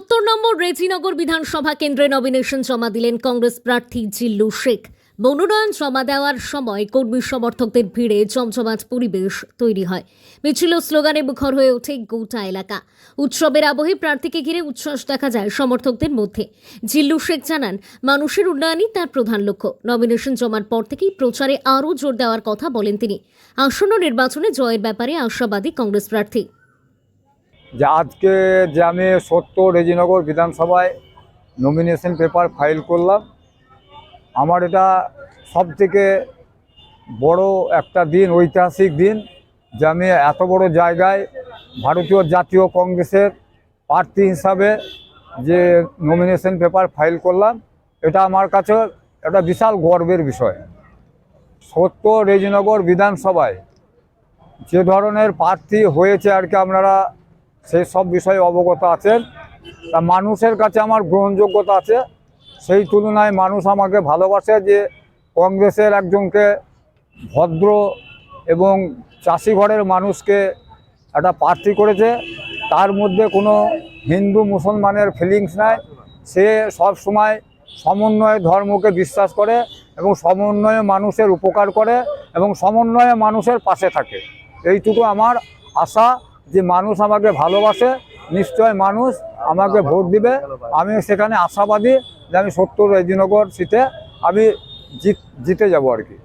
70 নম্বর রেজিনগর বিধানসভা কেন্দ্রে নমিনেশন জমা দিলেন কংগ্রেস প্রার্থী জিল্লু শেখ। মনোনয়ন জমা দেওয়ার সময় কর্মী সমর্থকদের ভিড়ে জমজমাট পরিবেশ তৈরি হয়। মিছিল ও স্লোগানে মুখর হয়ে ওঠে গোটা এলাকা। উৎসবের আবহে প্রার্থীকে ঘিরে উচ্ছ্বাস দেখা যায় সমর্থকদের মধ্যে। জিল্লু শেখ জানান, মানুষের উন্নয়নই তার প্রধান লক্ষ্য। নমিনেশন জমার পর থেকেই প্রচারে আরও জোর দেওয়ার কথা বলেন তিনি। আসন্ন নির্বাচনে জয়ের ব্যাপারে আশাবাদী কংগ্রেস প্রার্থী। যে আজকে যে আমি 70 রেজিনগর বিধানসভায় নমিনেশন পেপার ফাইল করলাম, আমার এটা সবথেকে বড় একটা দিন, ঐতিহাসিক দিন, যে আমি এত বড় জায়গায় ভারতীয় জাতীয় কংগ্রেসের প্রার্থী হিসাবে যে নমিনেশন পেপার ফাইল করলাম, এটা আমার কাছে একটা বিশাল গর্বের বিষয়। 70 রেজিনগর বিধানসভায় যে ধরনের প্রার্থী হয়েছে আর কি, আপনারা সেই সব বিষয়ে অবগত আছেন। তা মানুষের কাছে আমার গ্রহণযোগ্যতা আছে, সেই তুলনায় মানুষ আমাকে ভালোবাসে। যে কংগ্রেসের একজনকে ভদ্র এবং চাষি ঘরের মানুষকে একটা প্রার্থী করেছে, তার মধ্যে কোনো হিন্দু মুসলমানের ফিলিংস নাই। সে সব সময় সমন্বয়ে ধর্মকে বিশ্বাস করে এবং সমন্বয়ে মানুষের উপকার করে এবং সমন্বয়ে মানুষের পাশে থাকে। এইটুকু আমার আশা, যে মানুষ আমাকে ভালোবাসে, নিশ্চয় মানুষ আমাকে ভোট দিবে। আমি সেখানে আশাবাদী যে আমি 70 রেজিনগর সিটে আমি জিতে যাব আর কি।